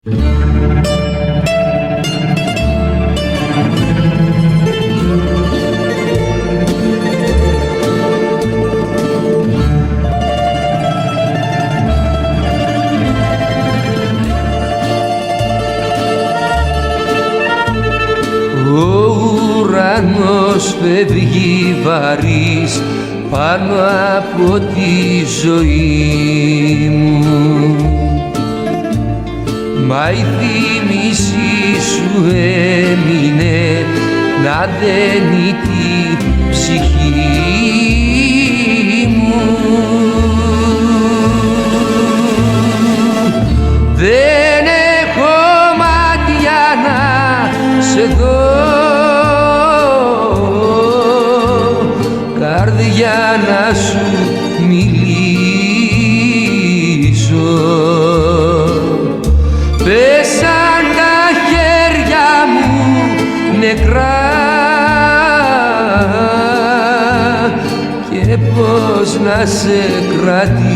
Ο ουρανός φεύγει βαρύς πάνω από τη ζωή μου, μα η θύμηση σου έμεινε να δένει τη ψυχή μου. Δεν έχω μάτια να σε δω, καρδιά να σου μιλήσω. Πέσαν τα χέρια μου νεκρά και πώς να σε κρατήσω.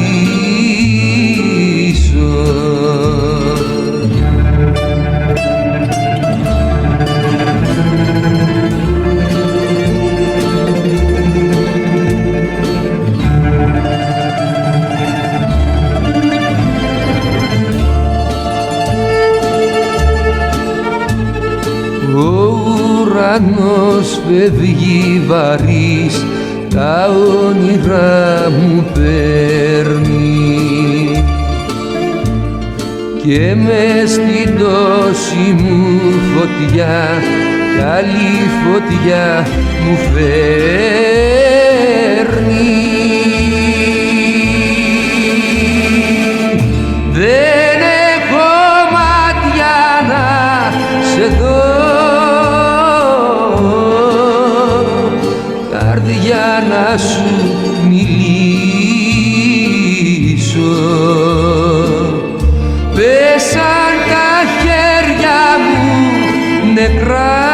Ο ουρανός φεύγει βαρύς, τα όνειρά μου παίρνει και μες στην τόση μου φωτιά κι άλλη φωτιά μου φέρνει. Δεν έχω μάτια να σε δω, καρδιά να σου μιλήσω. Πέσαν τα χέρια μου νεκρά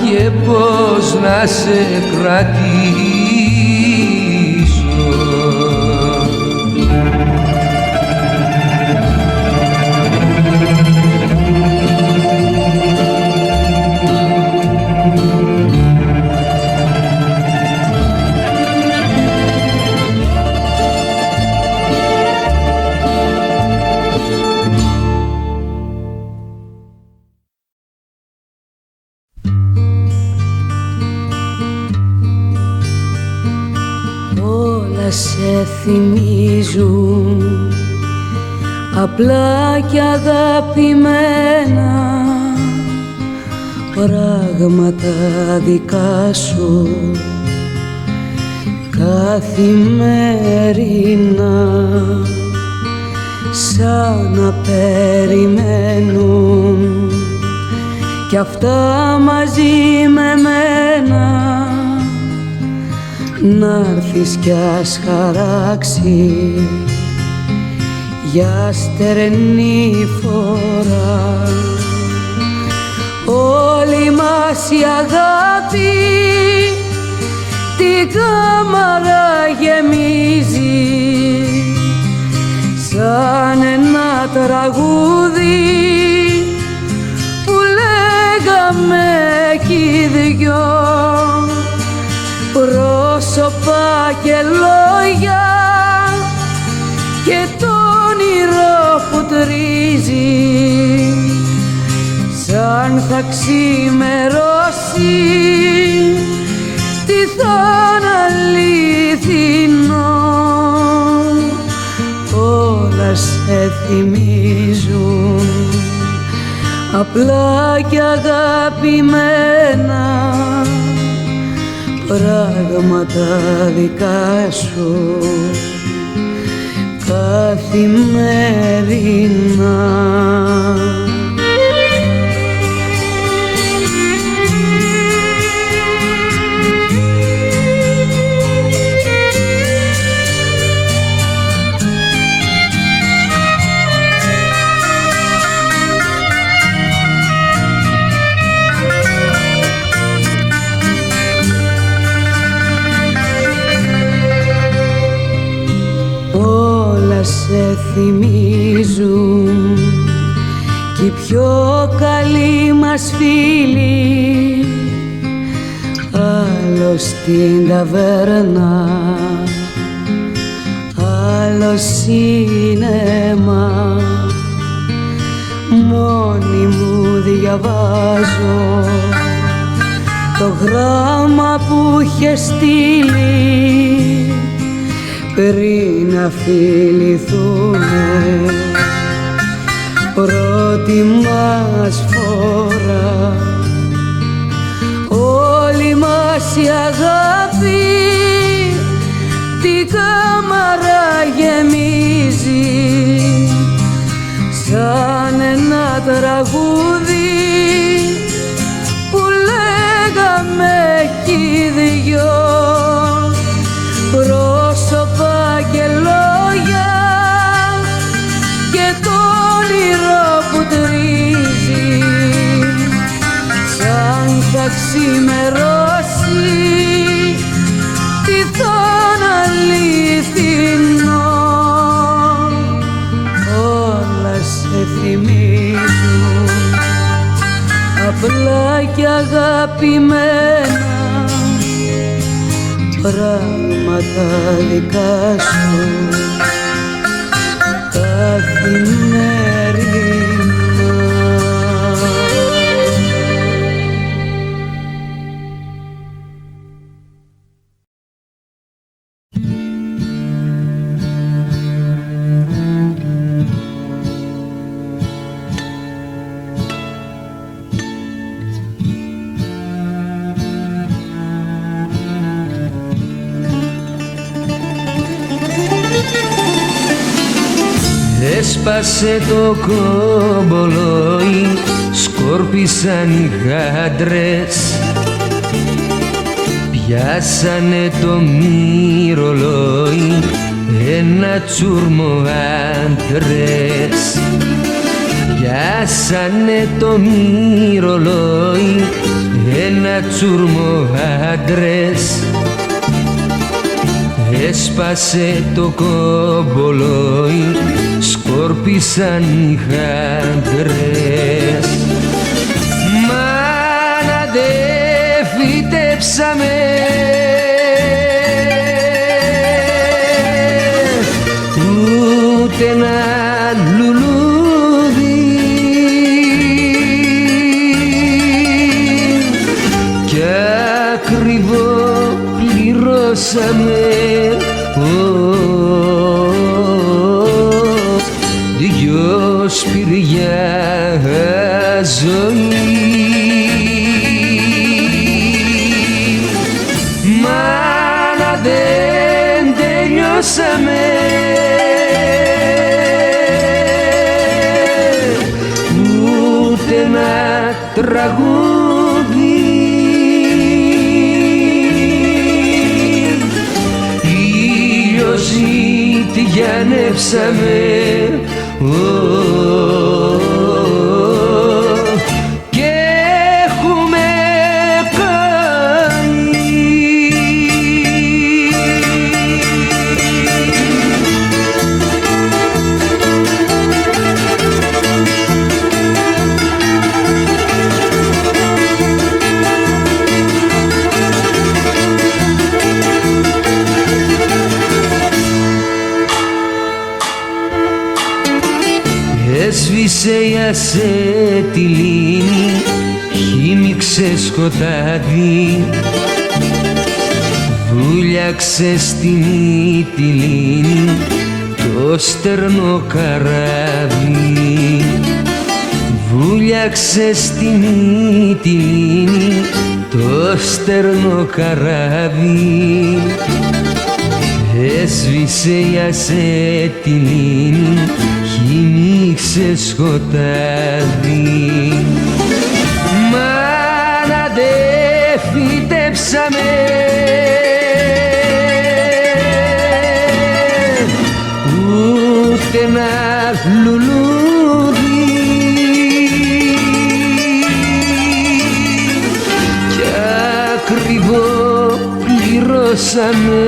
και πώς να σε κρατήσω. Σε θυμίζουν απλά και αγαπημένα πράγματα δικά σου καθημερινά, σαν να περιμένουν κι αυτά μαζί με μένα, να'ρθεις κι ας χαράξει για στερνή φορά. Όλη μας η αγάπη την κάμαρα γεμίζει, σαν ένα τραγούδι που λέγαμε κι οι δυο, πρόσωπα και λόγια και το όνειρο που τρίζει, σαν θα ξημερώσει τι θα είναι αληθινό. Όλα σε θυμίζουν απλά και αγαπημένα πράγματα δικά σου καθημερινά. Σε θυμίζουν κι οι πιο καλοί μας φίλοι, άλλο στην ταβέρνα, άλλο σίνεμα. Μόνη μου διαβάζω το γράμμα που είχε στείλει πριν να φιληθούνε πρώτη μας φορά. Όλη μας η αγάπη την κάμαρα γεμίζει σαν ένα τραγούδι που λέγαμε κι οι δυο, πρόσωπα και λόγια και το όνειρο που τρίζει σαν θα ξημερώσει πιθανόν αληθινό. Όλα σε θυμίζουν απλά και αγαπημένα πράγματα δικά σου καθημερινά. Έσπασε το κομπολόι, σκόρπισαν οι γάντρες, πιάσανε το μυρολόι, ένα τσούρμο άντρες. Πιάσανε το μυρολόι, ένα τσούρμο άντρες. Έσπασε το κομπολόι, σκόρπισαν οι γάντρες. Μάνα δε φύτεψαμε, ούτε ένα λουλούδι κι ακριβό πληρώσαμε δυο σπηριά ζωή. Μάνα δεν τελειώσαμε, ούτε ένα τραγούδι. Ήλιοζήτη γιανεύσαμε και έχουμε καεί. Έσβησε η ασετιλίνη, χύμιξε σκοτάδι, βούλιαξε στη Μυτιλήνη το στερνό καράβι. Βούλιαξε στη Μυτιλήνη το στερνό καράβι. Έσβησε η ασετιλίνη, χύμιξε σκοτάδι. Μάνα δε φύτεψαμε, ούτε ένα λουλούδι κι ακριβό πληρώσαμε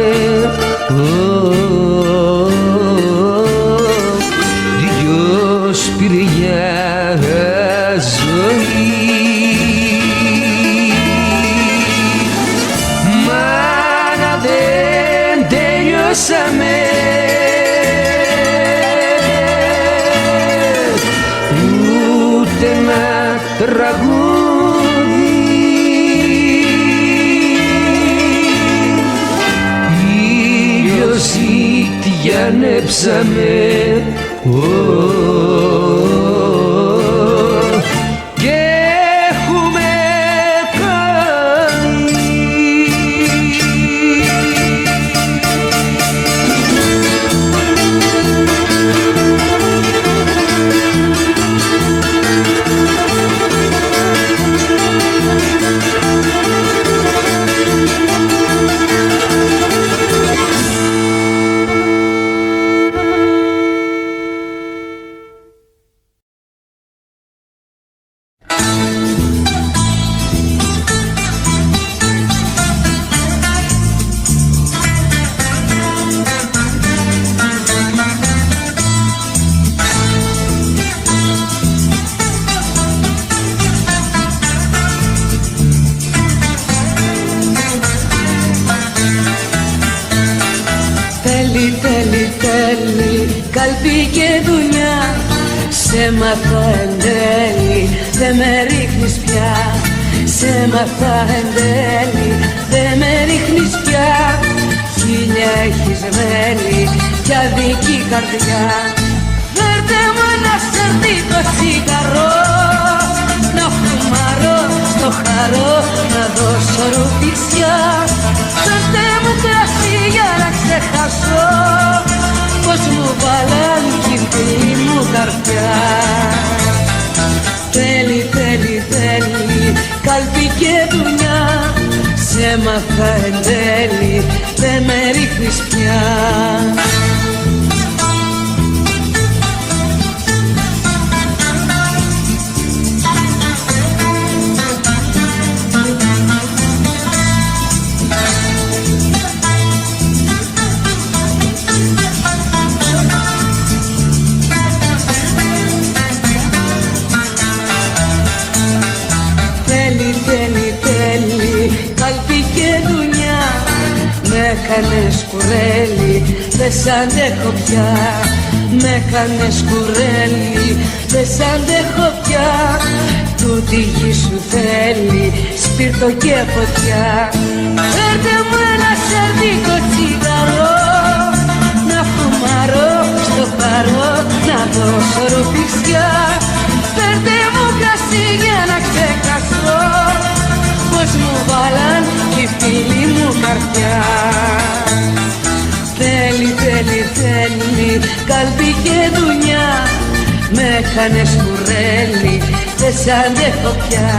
τραγούδι. Ήλιος διανέψαμε και έχουμε κάνει. Καλπή και δουλειά, σε μάθα εν τέλει, δε με ρίχνεις πια. Σε μάθα εν τέλει, δε με ρίχνεις πια. Χίλια έχεις μέλη κι αδική καρδιά. Φέρτε μου ένα σερτίκο τσιγαρό, να φουμαρώ στο χαρό, να δώσω ρουφισιά. Φέρτε μου κρασί για να ξεχάσω πως μου βάλαν κι η φίλη μου καρδιά. Θέλει, θέλει, θέλει καλπή και δουλειά, σε μάθα εν τέλει, δε με ρίχνεις πια. Με έκανες κουρέλι, δεν σ' αντέχω πια. Με έκανες κουρέλι, δεν σ' αντέχω πια. Τούτη γη σου θέλει σπίρτο και φωτιά. Φέρτε μου ένα σερδίκο τσιγαρό, να φουμαρώ στο χαρό, να δώσω ρουφισιά. Φέρτε μου κρασί για να ξεχάσω πως μου βάλαν κι οι φίλοι μου καρδιά. Θέλει, θέλει, θέλει καλπή και δουλειά, με έκανες κουρέλι, δεν σ' αντέχω πια.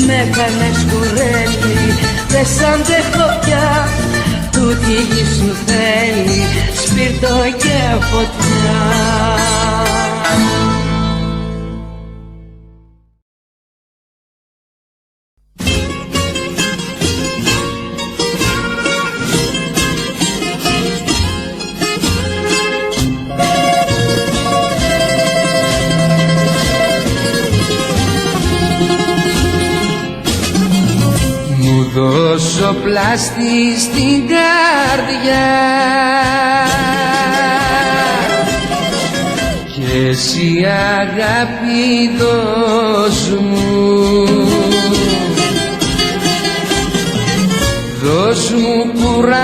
Με έκανες κουρέλι, δεν σ' αντέχω πια. Τούτη η γη σου θέλει σπίρτο και φωτιά. Δώσω πλάστη στην καρδιά και εσύ αγάπη δώσ' μου. Δώσ' μου κουράγιο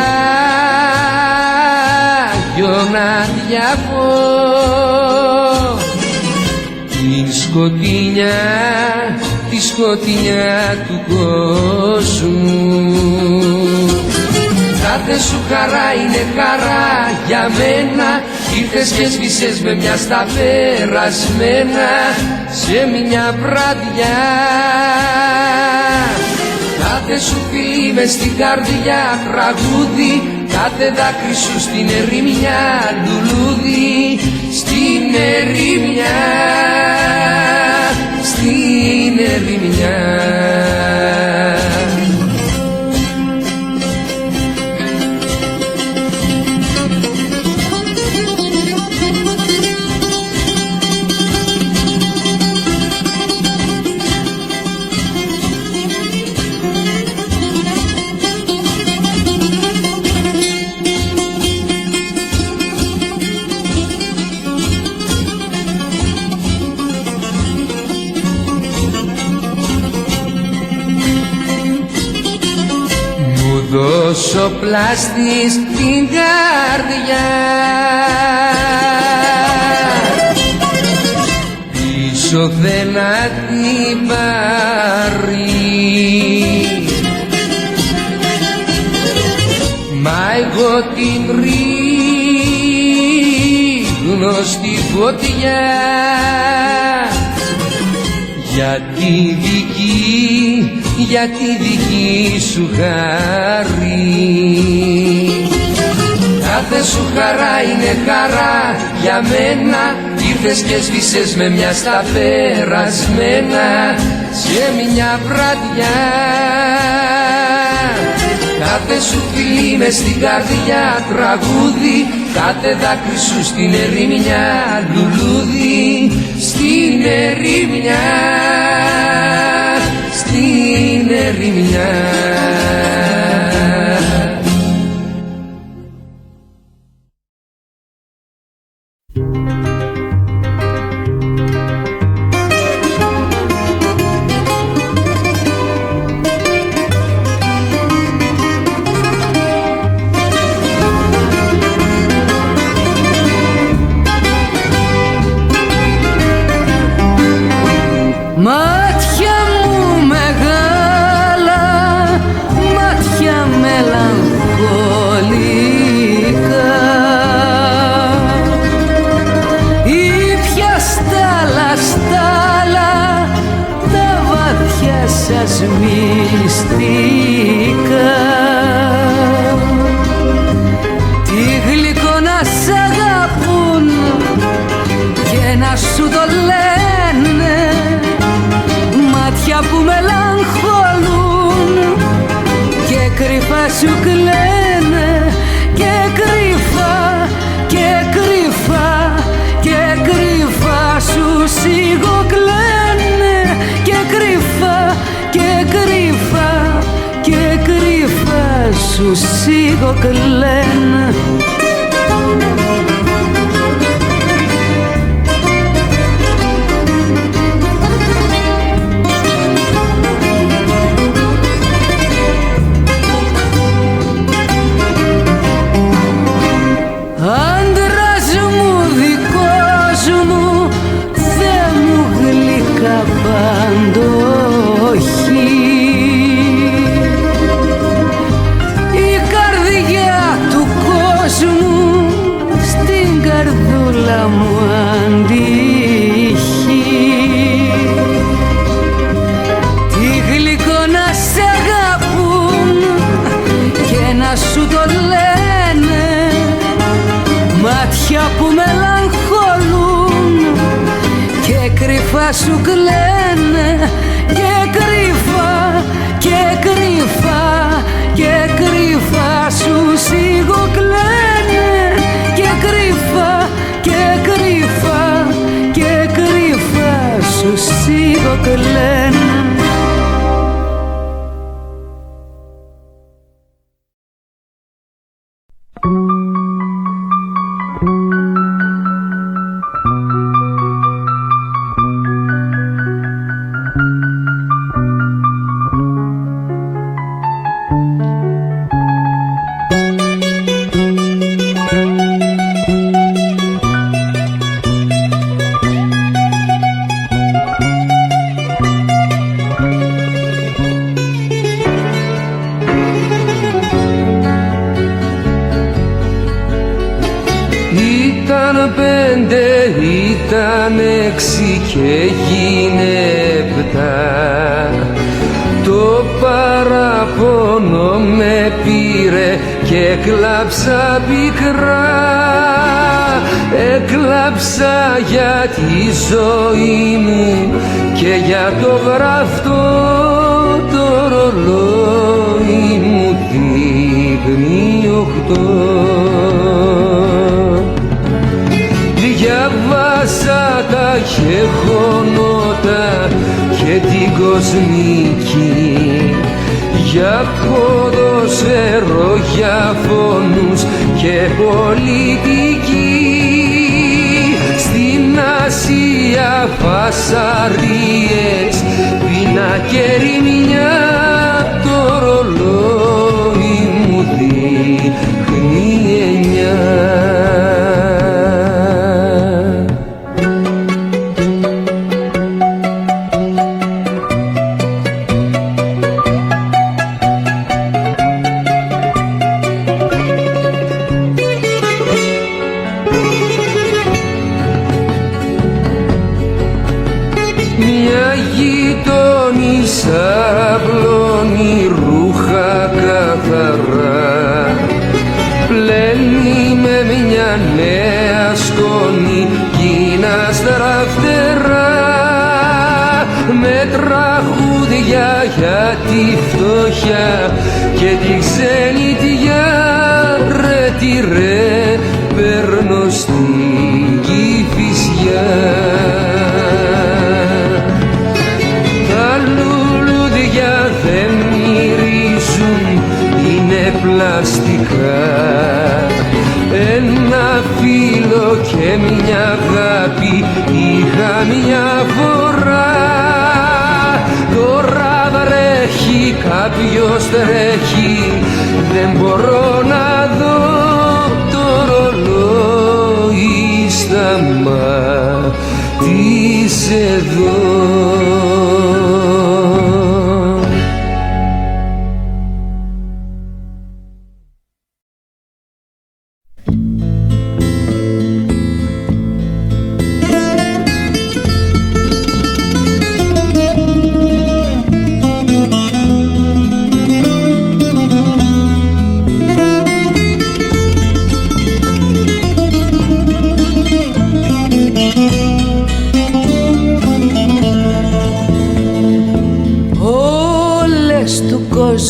να διαβώ την σκοτεινιά, τη σκοτεινιά του κόσμου. Κάθε σου χαρά είναι χαρά για μένα, ήρθες και σβήσες με μια στα περασμένα σε μια βραδιά. Κάθε σου φίλη μες στην καρδιά τραγούδι, κάθε δάκρυ σου στην ερημιά λουλούδι, στην ερημιά, στην ερημιά. εξωπλάστης την καρδιά. Πίσω δεν να την πάρει, μα εγώ την ρίχνω στη φωτιά για τη δική σου χάρη. Κάθε σου χαρά είναι χαρά για μένα, ήρθες και σβήσες με μια στα περασμένα σε μια βραδιά. Κάθε σου φιλί μες στην καρδιά τραγούδι, κάθε δάκρυ σου στην ερημιά λουλούδι, στην ερημιά, στην ερημιά. Μάτια μου μεγάλα, μάτια μελαγχολικά, ήπια στάλα τα βαθιά σας μυστικά. Τι γλυκό να σ' αγαπούν και να σου το λένε, μάτια που μελαγχολούν και κρυφά σου κλαίνε, και κρυφά, και κρυφά, και κρυφά σου σιγοκλαίνε, και κρυφά, και κρυφά, και κρυφά σου σιγοκλαίνε. Σου κλαίνε, και κρυφά, και κρυφά, και κρυφά σου σιγοκλαίνε, και κρυφά, και κρυφά, και κρυφά σου σιγοκλαίνε. Ήταν 5, ήταν 6 και έγινε 7. Το παραπονό με πήρε και έκλαψα πικρά. Έκλαψα για τη ζωή μου και για το γραφτό το ρολόι μου δείχνει 8. Διαβάσα τα γεγονότα και την κοσμική, για ποδοσφαίρο, για φόνους και πολιτική. Στην Ασία φασαρίες, πείνα και ρημιά, το ρολόι μου δείχνει τη φτώχεια και τη ξενιτιά, ρε τι ρε παίρνω στην Κηφισιά. Τα λουλούδια δεν μυρίζουν, είναι πλαστικά. Ένα φίλο και μια αγάπη είχα μια φορά. Τώρα βρέχει, κάποιος τρέχει, δεν μπορώ να δω το ρολόι σταμάτησε εδώ.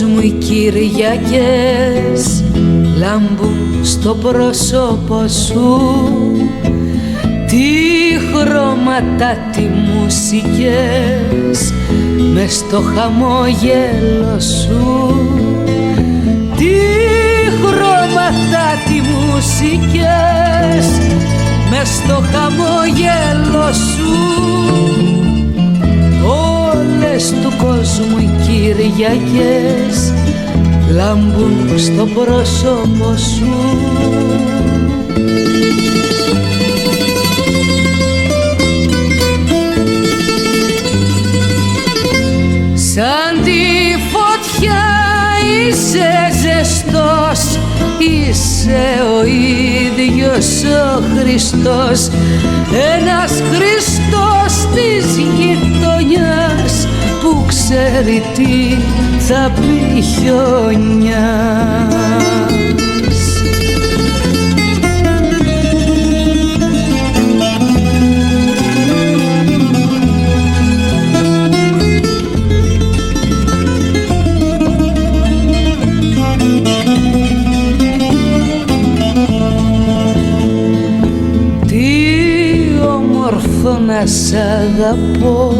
Μου οι Κυριακές λάμπουν στο πρόσωπο σου, τι χρώματα, τι μουσικές μες στο χαμόγελο σου, τι χρώματα, τι μουσικές μες στο χαμόγελο σου. Όλες του κόσμου οι Κυριακές λάμπουν στο πρόσωπο σου. Σαν τη φωτιά είσαι ζεστός, είσαι ο ίδιος ο Χριστός, ένας Χριστός της γειτονιάς που ξέρει τι θα πει χιονιάς. Να σ' αγαπώ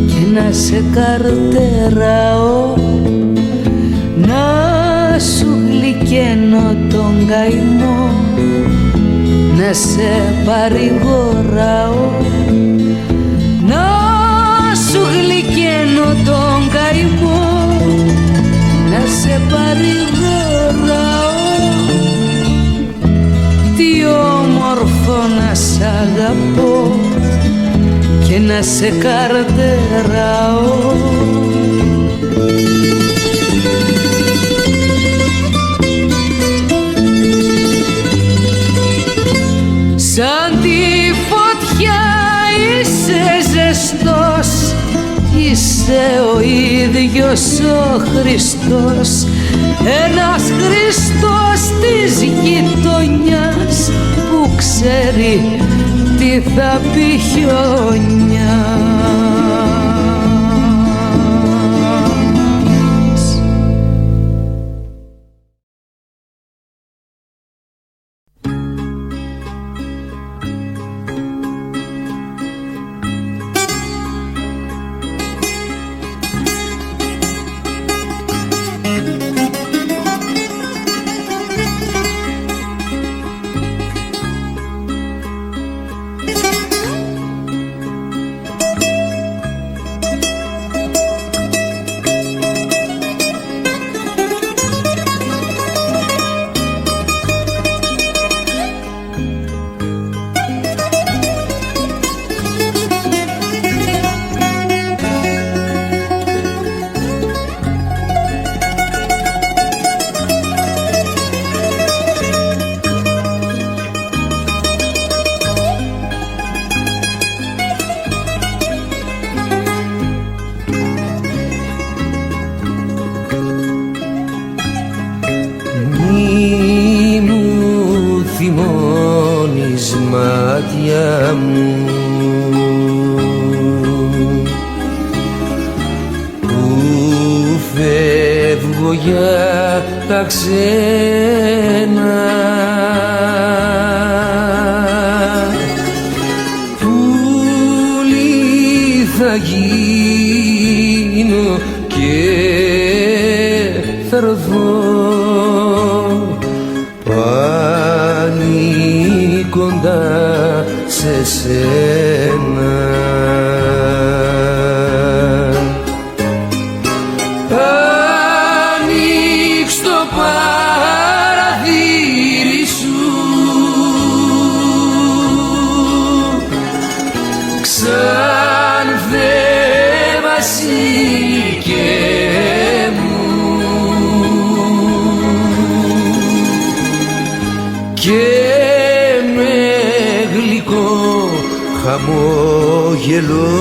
και να σε καρτεράω, να σου γλυκαίνω τον καημό, να σε παρηγοράω, να σου γλυκαίνω τον καημό, να σε παρηγοράω. Τι όμορφο να σ' αγαπώ και να σε καρτεράω. Σαν τη φωτιά είσαι ζεστός, είσαι ο ίδιος ο Χριστός, ένας Χριστός της γειτονιάς που ξέρει τι θα πει χιονιάς. θυμώνεις μάτια μου που για τα ξένα. Πουλί θα γίνω και θα ρθώ πάλι κοντά σε σένα. Ανοίξ το παραθύρι σου, ξανθέ βασίλικε μου, και με γλυκό χαμόγελο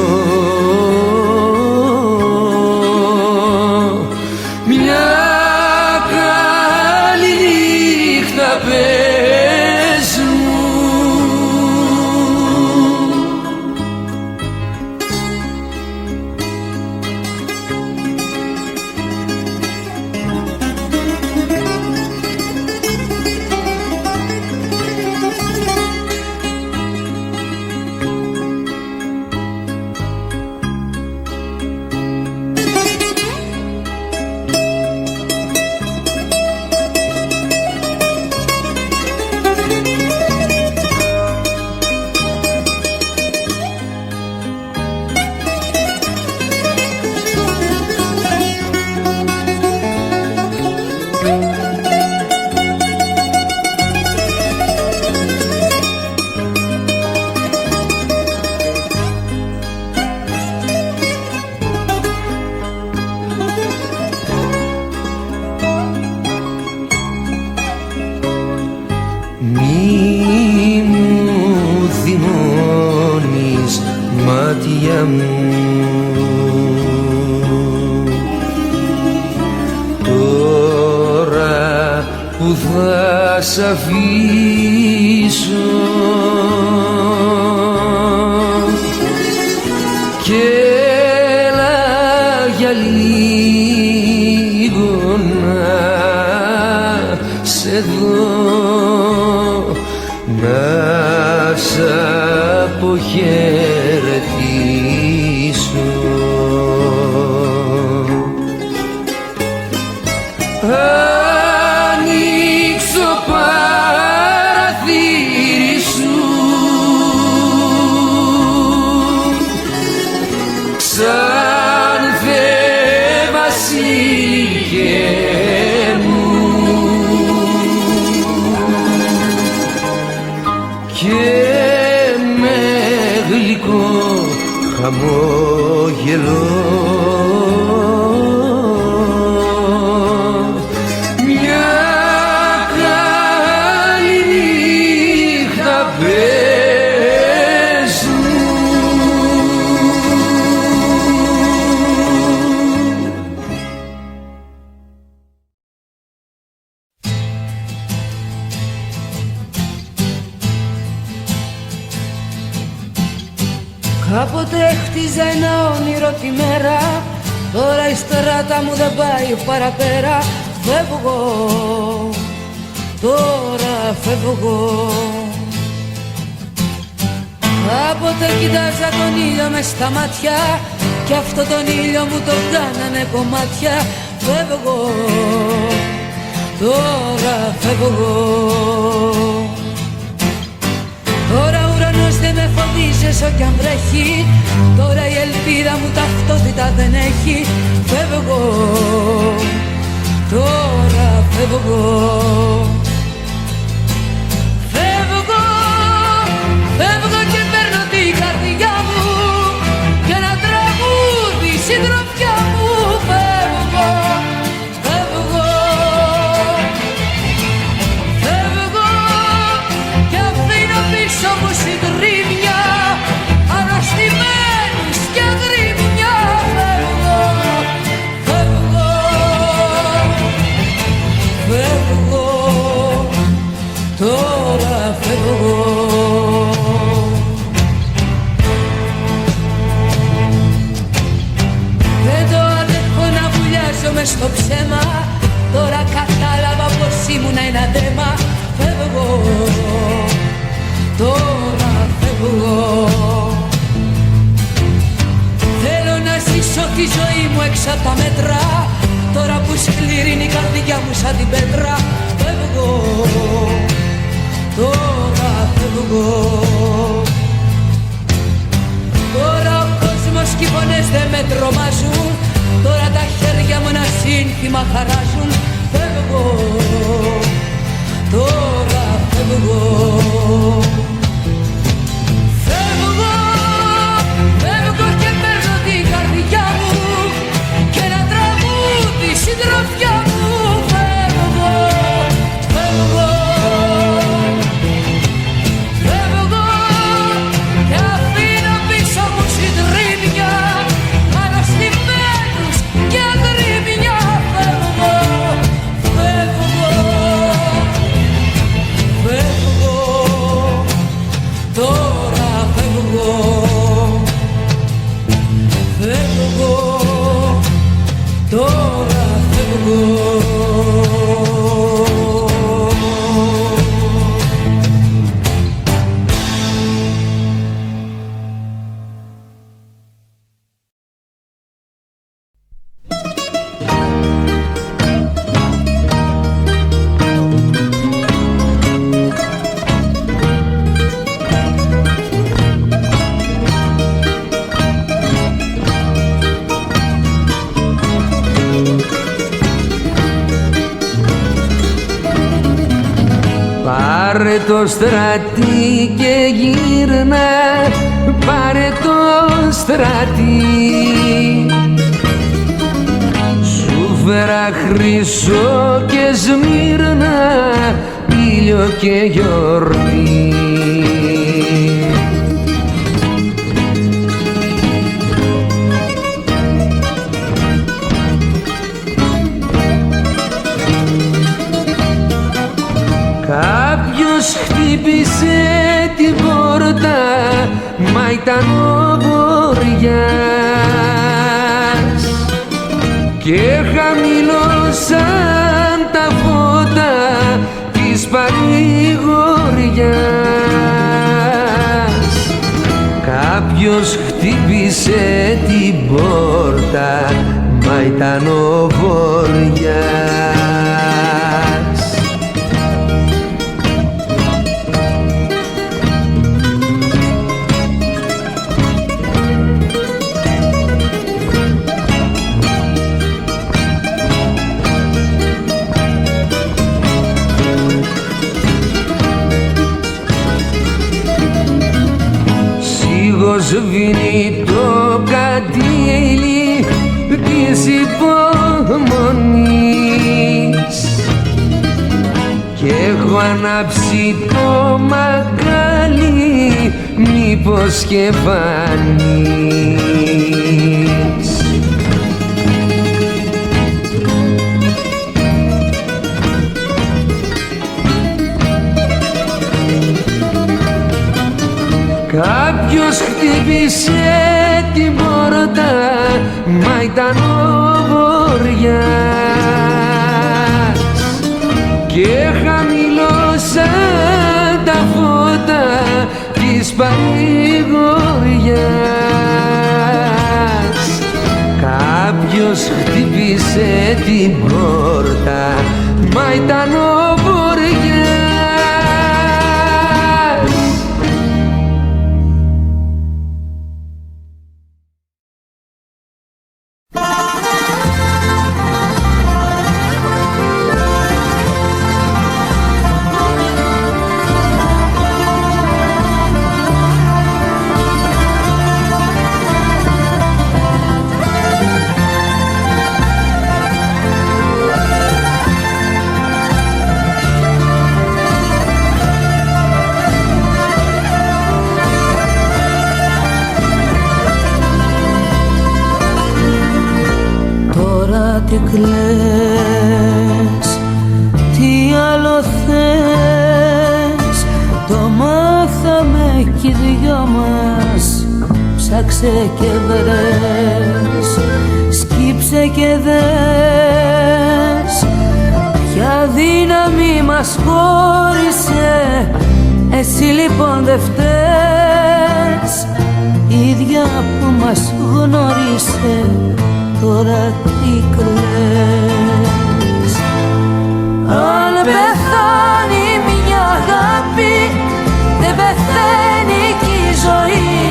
μια καλή νύχτα πες μου. Μη μου θυμώνεις μάτια μου, τώρα που θα σ' αφήσω και έλα για λίγο να σε δω, να σ' αποχαιρετήσω. Ανοίξ το παραθύρι σου, ξανθέ βασίλικε μου, και με γλυκό χαμόγελο μια καλή νύχτα πες μου. Κάποτε χτίζα ένα όνειρο τη μέρα, τώρα η στράτα μου δεν πάει παραπέρα. Φεύγω, τώρα φεύγω. Κάποτε κοιτάζα τον ήλιο μες στα μάτια, κι αυτό τον ήλιο μου το κάνανε κομμάτια. Φεύγω, τώρα φεύγω. Τώρα ο ουρανός δεν με φοβίζει όσο κι αν βρέχει, τώρα η ελπίδα μου ταυτότητα δεν έχει. Φεύγω, τώρα φεύγω. Φεύγω, φεύγω και παίρνω την καρδιά μου και ένα τραγούδι συντροφιά μου. Φεύγω, φεύγω. Φεύγω και αφήνω πίσω μου συντρίμμια αρρωστημένης και αγρίμμια. Φεύγω, φεύγω, φεύγω, τώρα φεύγω. Δεν το αντέχω να βουλιάζω μες στο ψέμα, τώρα κατάλαβα πως ήμουν ένα δέμα. Φεύγω, τώρα φεύγω. Θέλω να ζήσω τη ζωή μου έξω απ' τα μέτρα, τώρα που σκληρύνει η καρδιά μου σαν την πέτρα. Φεύγω, τώρα φεύγω. Τώρα ο κόσμος και οι φωνές δεν με τρομάζουν, τώρα τα χέρια μου ένα σύνθημα χαράζουν. Φεύγω, τώρα φεύγω. Φεύγω, φεύγω και παίρνω την καρδιά μου και ένα τραγούδι συντροφιά μου. Φεύγω, φεύγω, φεύγω και αφήνω πίσω μου συντρίμμια, αρρωστημένους και αγρίμια. Φεύγω, φεύγω, φεύγω, τώρα φεύγω, φεύγω, τώρα φεύγω. Πάρε το στρατή και γύρνα, πάρε το στρατή. Σου φέρα χρυσό και Σμύρνα, ήλιο και γιορτή. Κάποιος χτύπησε την πόρτα, μα ήταν ο Βοριάς και χαμηλώσαν τα φώτα της παρηγοριάς. Κάποιος χτύπησε την πόρτα, μα ήταν ο Βοριάς. Σβήνει το καντήλι της υπομονής κι έχω ανάψει το μακάλι, μήπως και φανείς. Κάποιος χτύπησε την πόρτα, μα ήταν ο Βοριάς και χαμηλώσαν τα φώτα της παρηγοριάς. Κάποιος χτύπησε την πόρτα, μα ήταν ο Βοριάς. Τι κλαις, τι άλλο θες, το μάθαμε κι οι δυο μας. Ψάξε και βρες, σκύψε και δες, μας χώρισε, εσύ λοιπόν δεν φταίς. Η ίδια που μας γνώρισε, τώρα τι κλαις. Αν πεθάνει μια αγάπη, δεν πεθαίνει κι η ζωή.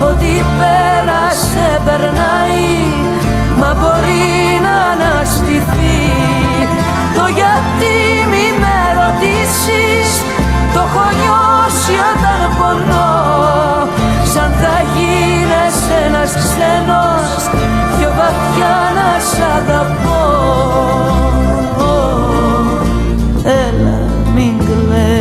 Ό,τι πέρασε περνάει, μα μπορεί να αναστηθεί. Το γιατί μη με ρωτήσεις, το έχω νιώσει όταν πονώ. Σαν θα γίνεσαι ένας ξένος, πιο βαθιά να σ' αγαπώ. Έλα μην κλαις.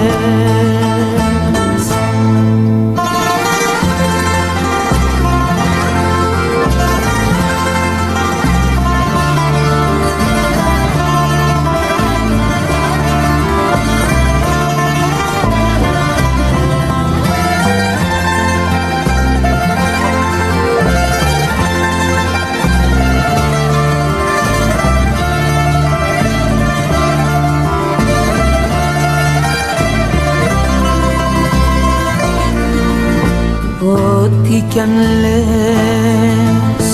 Ό,τι κι αν λες,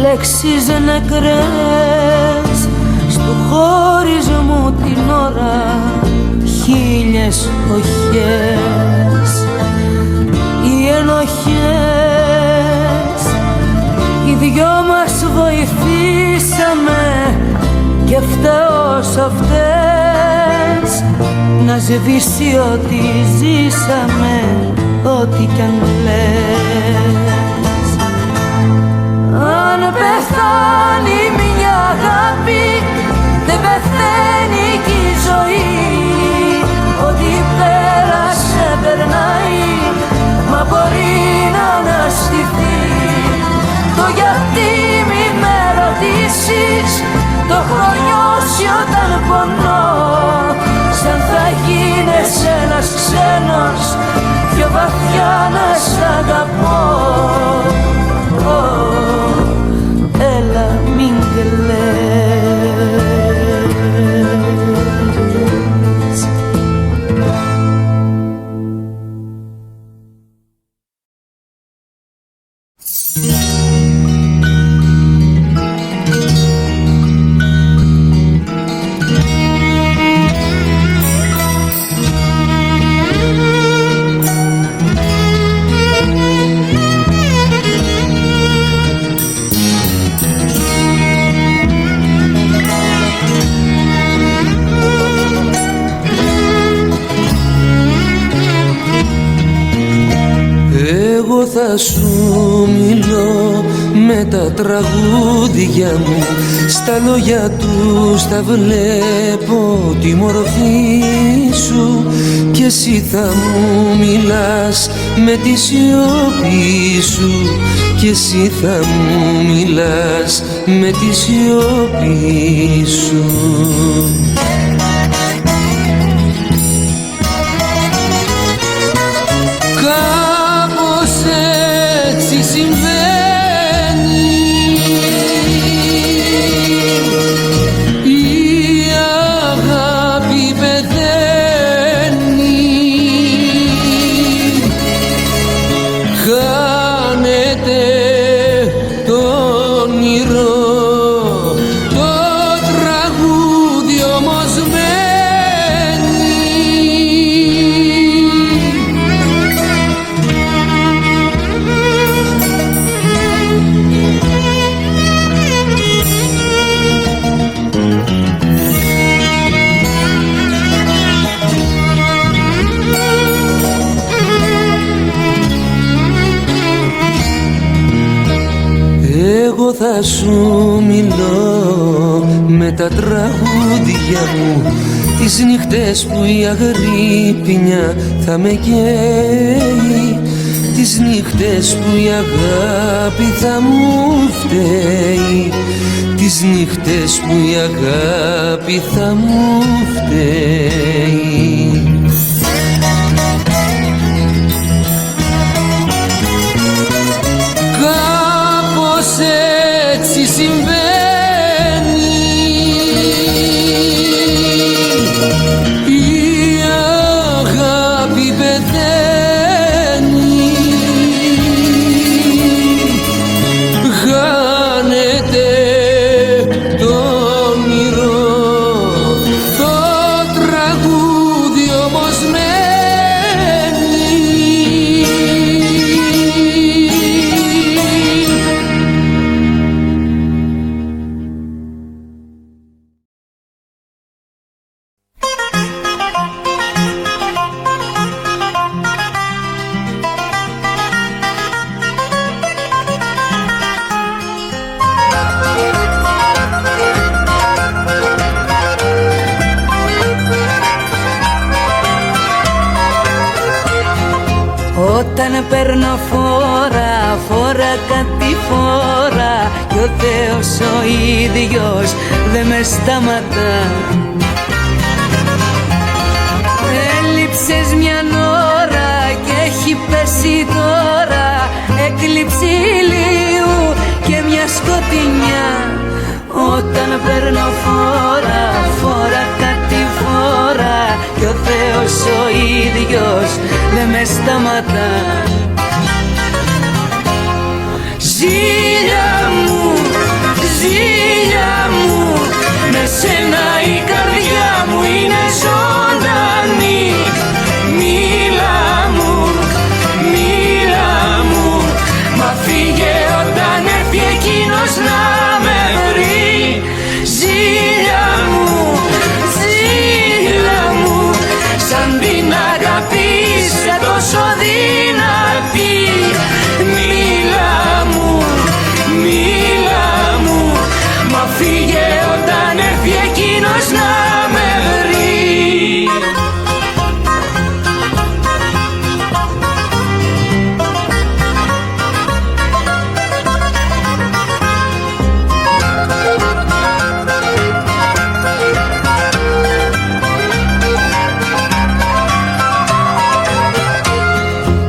λέξεις νεκρές, στου χωρισμού την ώρα χίλιες οχές. Οι ενοχές, οι δυο μας βοηθήσαμε και φταίω σ' αυτές, να σβήσει ό,τι ζήσαμε, ό,τι κι αν λες. Αν πεθάνει μια αγάπη, δεν πεθαίνει κι η ζωή. Ό,τι πέρασε περνάει, μα μπορεί να αναστηθεί. Το γιατί μη με ρωτήσεις, το έχω νιώσει όταν πονώ. Σαν θα γίνεσαι ένας ξένος, πιο βαθιά να σ' αγαπώ. Έλα μην κλαις. Θα σου μιλώ με τα τραγούδια μου, στα λόγια τους θα βλέπω τη μορφή σου, και εσύ θα μου μιλάς με τη σιωπή σου, και εσύ θα μου μιλάς με τη σιωπή σου. Θα σου μιλώ με τα τραγούδια μου, τις νύχτες που η αγρύπνια θα με καίει, τις νύχτες που η αγάπη θα μου φταίει, τις νύχτες που η αγάπη θα μου φταίει. Έτσι συμβαίνει. Όταν παίρνω φόρα, φόρα κάτι φόρα, κι ο Θεός ο ίδιος δε με σταματά. Έλειψες μια ώρα και έχει πέσει τώρα έκλειψη ηλίου και μια σκοτεινιά. Όταν παίρνω φόρα, φόρα κάτι φόρα, κι ο Θεός ο ίδιος δε με σταματά. Ζήλια μου, ζήλια μου, με σένα η καρδιά μου είναι ζωντανή. Μίλα μου, μίλα μου, μα φύγε όταν έρθει εκείνος να με βρει. Ζήλια μου, ζήλια μου, σαν την αγάπη είσαι τόσο δυνατή. Μίλα μου, μίλα μου, μα φύγε όταν έρθει εκείνος να με βρει.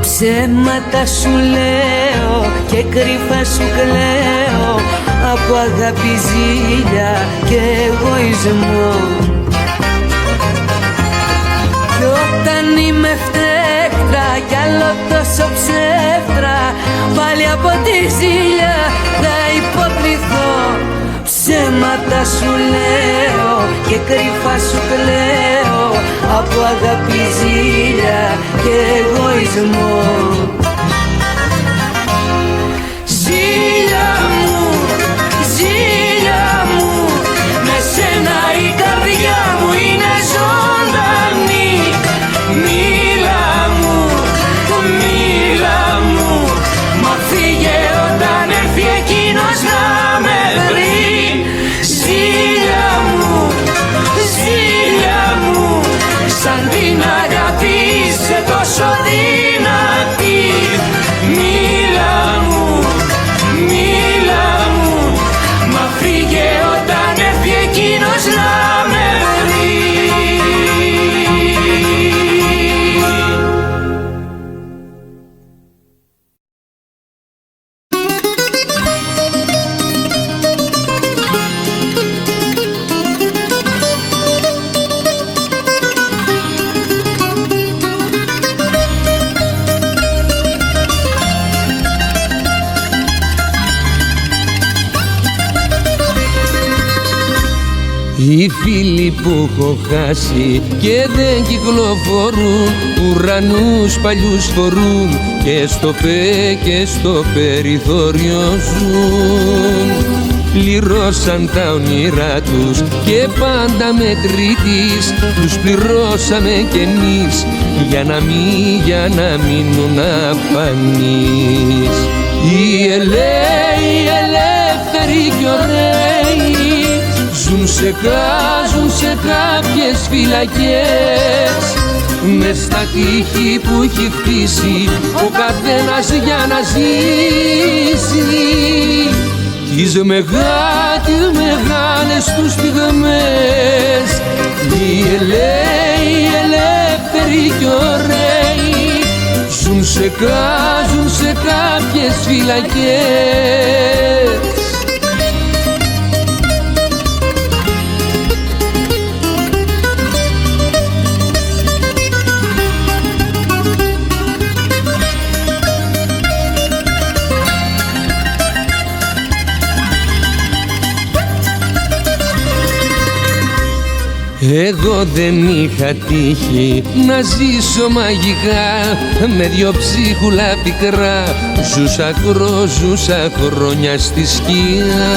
Ψέματα σου λέω και κρυφά σου κλαίω από αγάπη, ζήλια και εγωισμό. Κι όταν είμαι φταίχτρα κι άλλο τόσο ψεύτρα, πάλι από τη ζήλια θα υποκριθώ. Ψέματα σου λέω και κρυφά σου κλαίω από αγάπη, ζήλια και εγωισμό. Ζήλια μου, ζήλια μου, με σένα η καρδιά μου είναι ζωντανή. Μίλα μου, μίλα μου, μα φύγε όταν έρθει εκείνος να με βρει. Ζήλια μου, ζήλια μου, σαν την αγάπη είσαι τόσο δυνατή. Μίλα μου, μίλα μου, μα φύγε όταν έρθει εκείνος να με βρει. Οι φίλοι που έχω χάσει και δεν κυκλοφορούν, ουρανούς παλιούς φορούν και στο πέ και στο περιθώριο ζουν. Πληρώσαν τα όνειρά τους και πάντα μετρητής τους πληρώσαμε κι εμείς για να μείνουν απανείς. Οι ελεύθεροι κι ωραίοι ζουν σε κάποιες φυλακές, μες στα τείχη που έχει χτίσει ο καθένας για να ζήσει τις μεγάλες τους στιγμές. Οι ελεύθεροι κι ωραίοι ζουν σε κάποιες φυλακές. Εγώ δεν είχα τύχει να ζήσω μαγικά με δυο ψίχουλα πικρά. Ζούσα χρόνια στη σκιά.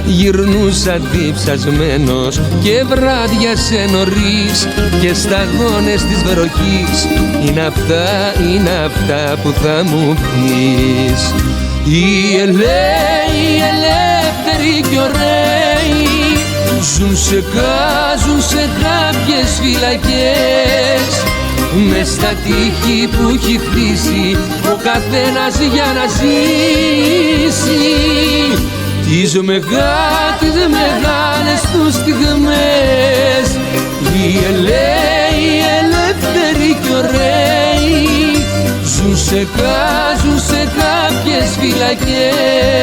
Γυρνούσα διψασμένος και βράδιασε νωρίς και σταγόνες της βροχής. Είναι αυτά που θα μου πεις. Οι ελεύθεροι κι ωραίοι ζουν σε κάποιες φυλακές, μες στα τείχη που έχει χτίσει ο καθένας για να ζήσει τις μεγάλες τους στιγμές. Οι ελαίοι, οι ελεύθεροι κι ωραίοι ζουν σε κάποιες φυλακές.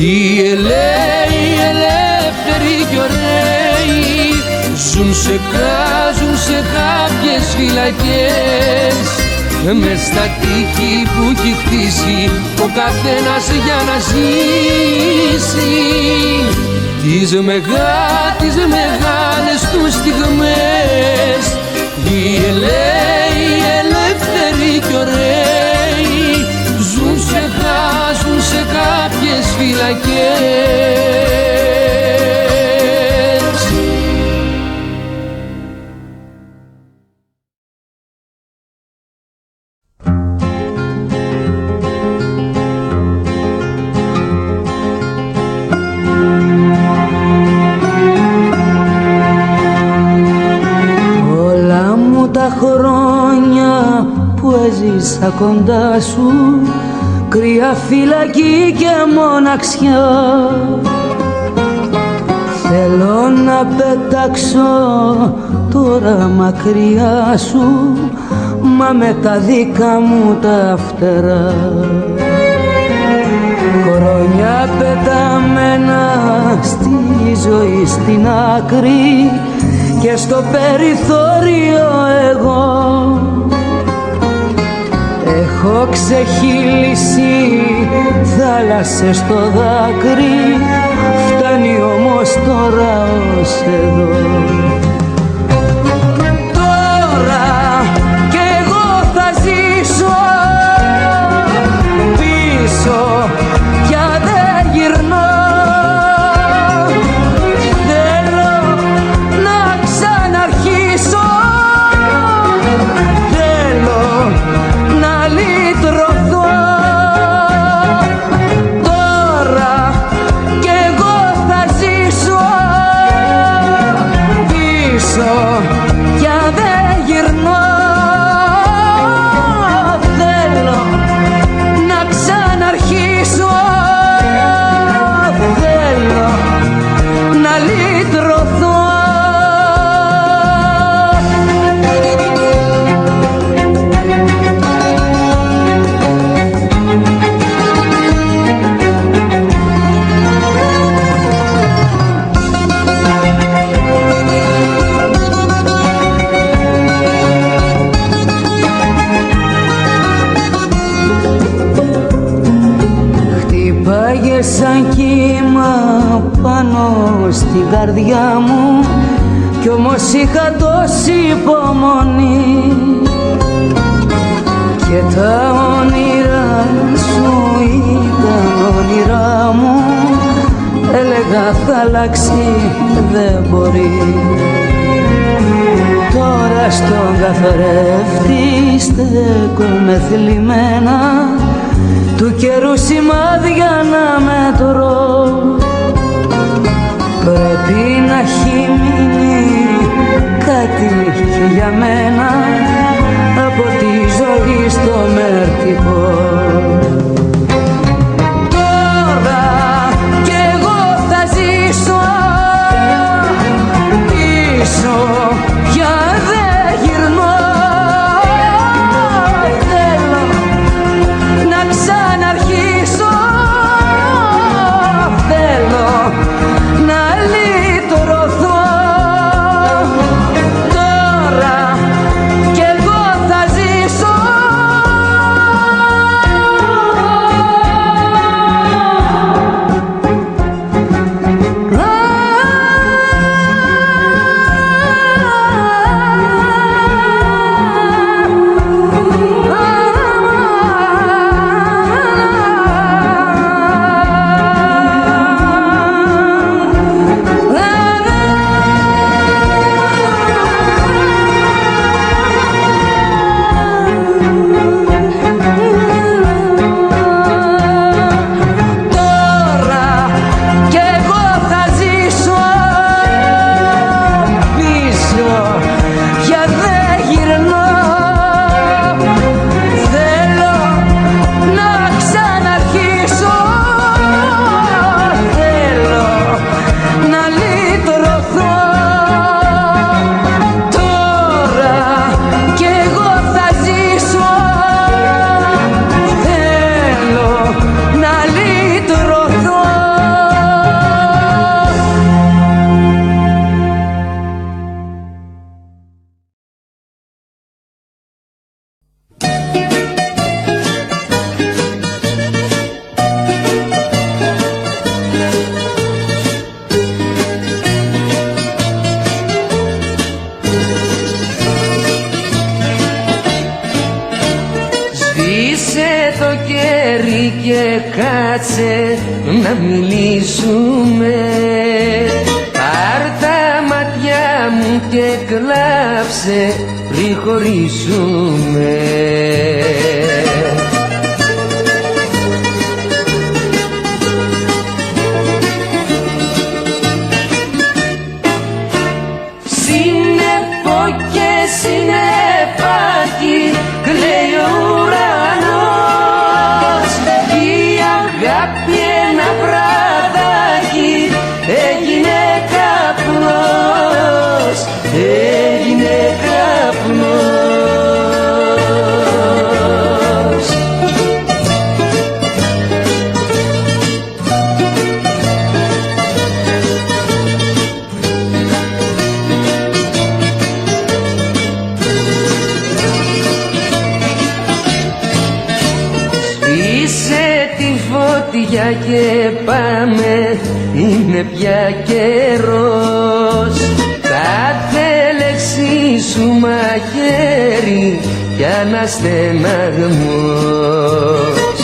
Οι ελαίοι, οι ελεύθεροι κι ωραίοι ζουν σε κάποιες φυλακές μες στα τείχη που έχει χτίσει ο καθένας για να ζήσει τις μεγάλες τους στιγμές. Οι ελαίοι, οι ελεύθεροι κι ωραίοι ζουν σε κάποιες φυλακές. Όλα μου τα χρόνια που έζησα κοντά σου, κρύα φυλακή και μοναξιά, θέλω να πετάξω τώρα μακριά σου, μα με τα δικά μου τα φτερά. Χρόνια πεταμένα στη ζωή στην άκρη και στο περιθώριο εγώ έχω ξεχύλισει θάλασσες στο δάκρυ, φτάνει όμως τώρα ως εδώ. Τώρα κι εγώ θα ζήσω πίσω, πια δεν γυρνώ. Θέλω να ξαναρχίσω, θέλω να λυτρωθώ. Τώρα κι εγώ θα ζήσω πίσω, πια δεν γυρνώ. Θέλω να ξαναρχίσω, θέλω να λυτρωθώ. Χτύπαγε σαν κύμα πάνω στην καρδιά μου κι όμως είχα τόση υπομονή και τα όνειρά σου ήταν όνειρά μου, έλεγα θα αλλάξει, δεν μπορεί. Τώρα στον καθρέφτη στέκομαι θλιμμένα, του καιρού σημάδια να μετρώ. Πρέπει να έχει μείνει κάτι και για μένα από τη ζωή στο μέρτυπο. Τώρα κι εγώ θα ζήσω πίσω, πια δεν γυρνώ. Θέλω να ξαναρχίσω, θέλω να λυτρωθώ. Τώρα κι εγώ θα ζήσω και κάτσε να μιλήσουμε. Πάρ' τα μάτια μου και κλάψε πριν χωρίσουμε. Σύννεφο και συννεφάκι κλαίει ο ουρανός, η αγάπη ένα βραδάκι έγινε καπνός, έγινε καπνός. Και πάμε, είναι πια καιρός. Κάθε λέξη σου μαχαίρι κι αναστεναγμός.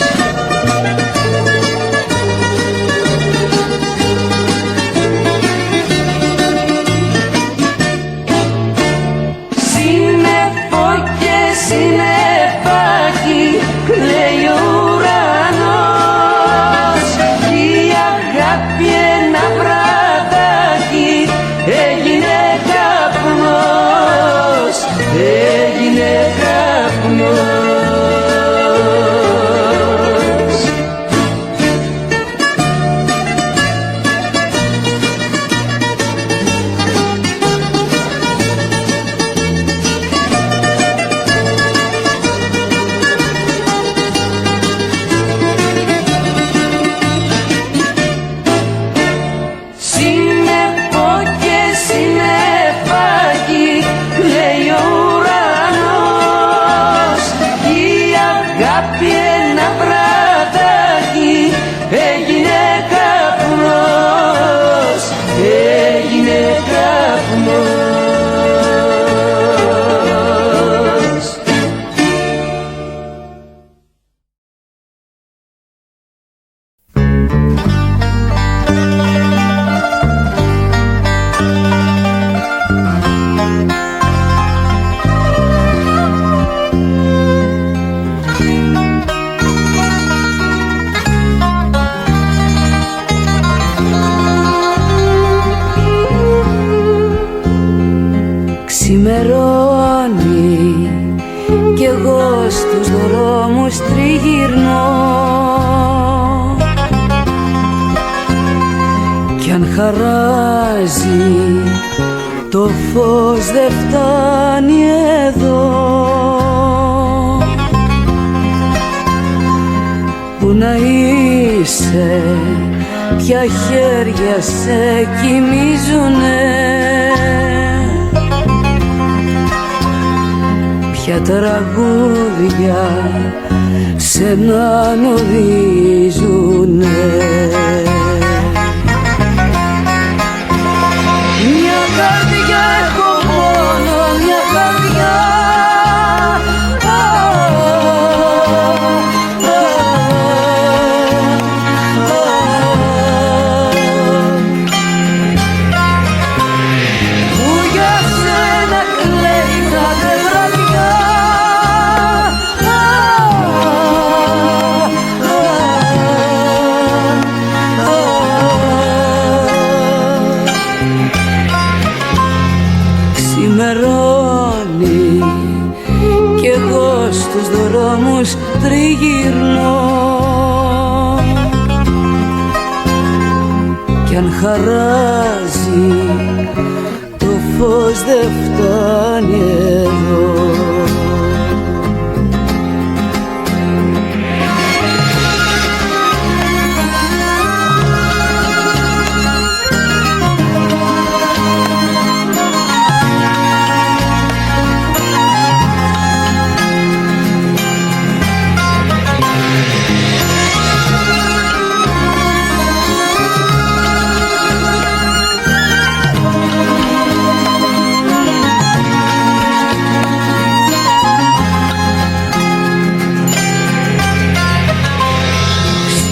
Σύννεφο και συννεφάκι κλαίει ο ουρανός, ένα βραδάκι έγινε καπνός, έγινε καπνός. Ξημερώνει κι εγώ στους δρόμους τριγυρνώ, κι αν χαράζει το φως δεν φτάνει εδώ. Πού να είσαι, ποια χέρια σε κοιμίζουνε, ποια τραγούδια σένα νορίζουνε. Μια καρδιά έχω μόνο, μια καρδιά, που για σένα κλαίει κάθε βραδιά. Ξημερώνει κι εγώ στους δρόμους τριγυρνώ, κι αν χαράζει το φως δεν φτάνει εδώ.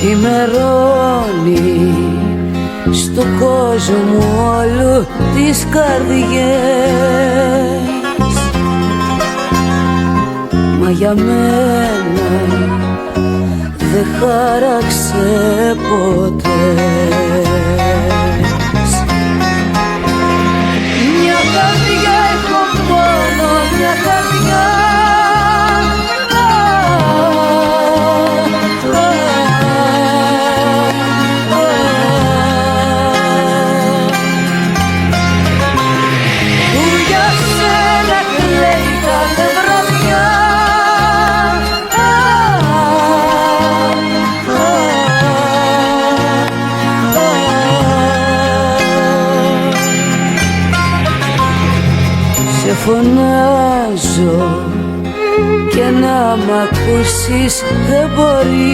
Ξημερώνει στο κόσμο όλου τις καρδιές, μα για μένα δεν χάραξε ποτέ. Μια καρδιά έχω μόνο, μια καρδιά που για σένα κλαίει κάθε βραδιά. Σε φωνάζω και να μ' ακούσεις δεν μπορείς.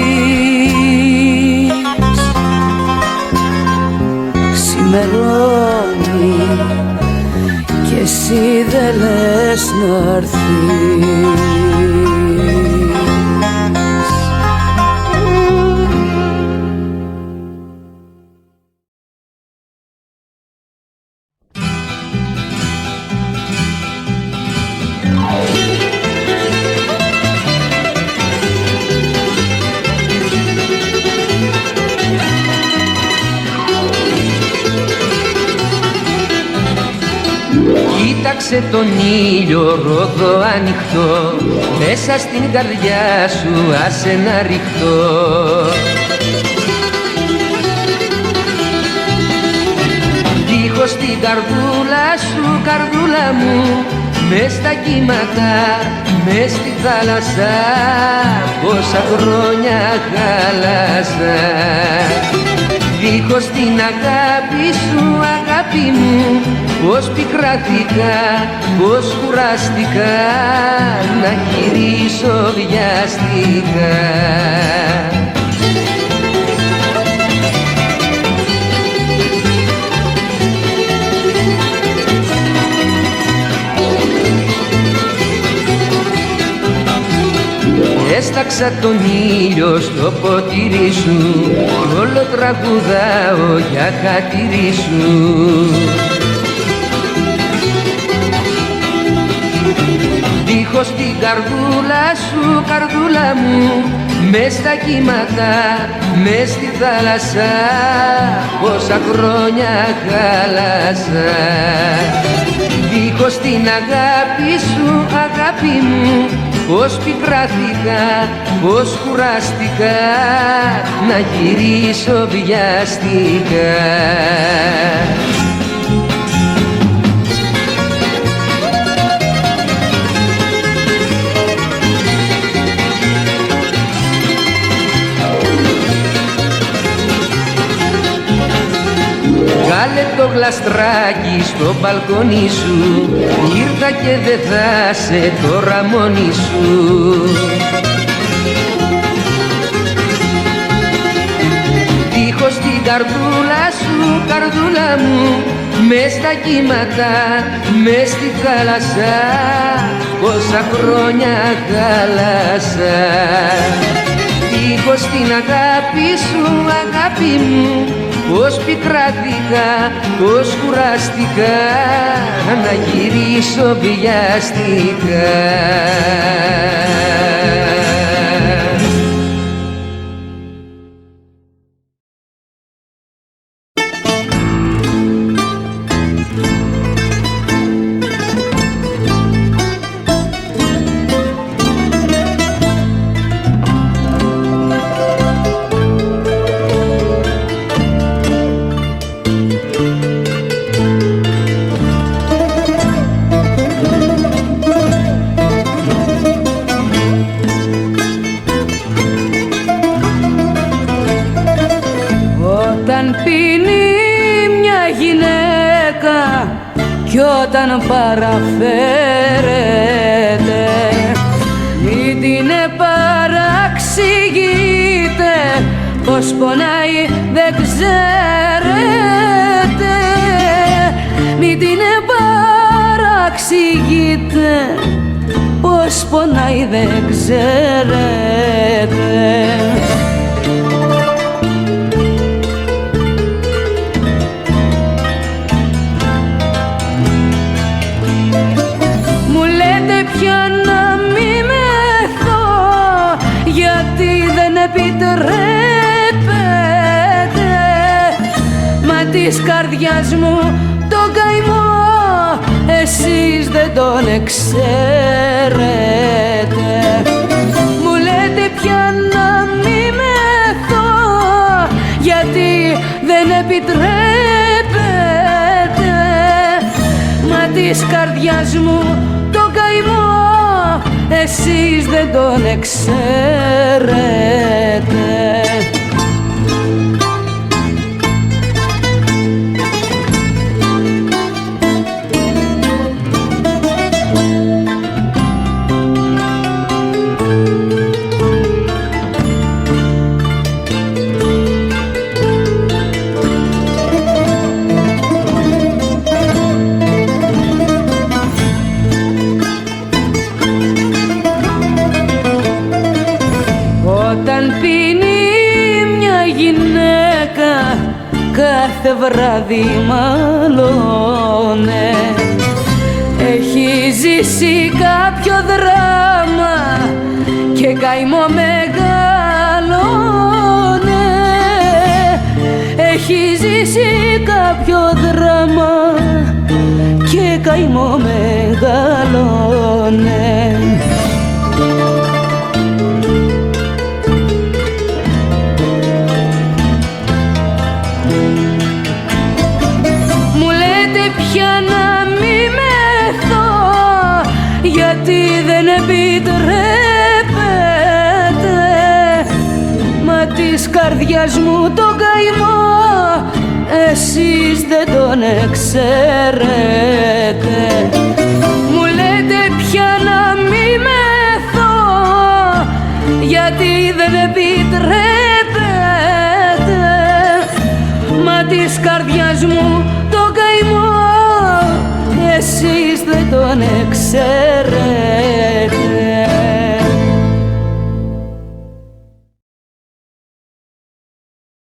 Ξημερώνει κι εσύ δεν λες να'ρθείς. Κοίταξε τον ήλιο ρόδο ανοιχτό, μέσα στην καρδιά σου άσε να ρηχτώ. Δίχως την καρδούλα σου, καρδούλα μου, μες στα κύματα, μες στη θάλασσα, πόσα χρόνια χάλασα. Δίχως την αγάπη σου, αγάπη μου, πως πικράθηκα, πως κουράστηκα, να γυρίσω βιαστικά. Έσταξα τον ήλιο στο ποτήρι σου, όλο τραγουδάω για χατήρι σου. Δίχως την καρδούλα σου, καρδούλα μου, μες στα κύματα, μες στη θάλασσα, πόσα χρόνια χάλασα. Δίχως την αγάπη σου, αγάπη μου, πως πικράθηκα, πως κουράστηκα, να γυρίσω βιαστικά. Βγάλε το γλαστράκι στο μπαλκόνι σου, ήρθα και δε θα σε τώρα μόνη σου. Δίχως την καρδούλα σου, καρδούλα μου, μες στα κύματα, μες στη θάλασσα, πόσα χρόνια χάλασα. Δίχως την αγάπη σου, αγάπη μου, πως πικράθηκα, πως κουράστηκα, να γυρίσω βιαστικά. κι όταν παραφέρεται μην την παραξηγείτε, πως πονάει δεν ξέρετε. Μην την παραξηγείτε, πως πονάει δεν ξέρετε. της καρδιάς μου τον καημό εσείς δεν τον εξέρετε. Μου λέτε πια να μη μεθώ γιατί δεν επιτρέπετε, μα της καρδιάς μου τον καημό εσείς δεν τον εξέρετε. Όταν πίνει μια γυναίκα κάθε βράδυ μαλώνε, έχει ζήσει κάποιο δράμα και καημό μεγαλώνε. Έχει ζήσει κάποιο δράμα και καημό μεγαλώνε. Γιατί δεν επιτρέπετε, μα της καρδιάς μου τον καημό εσείς δεν τον εξέρετε. Μου λέτε πια να μη μεθώ γιατί δεν επιτρέπετε, μα της καρδιάς μου τον καημό εσείς δεν τον εξέρετε.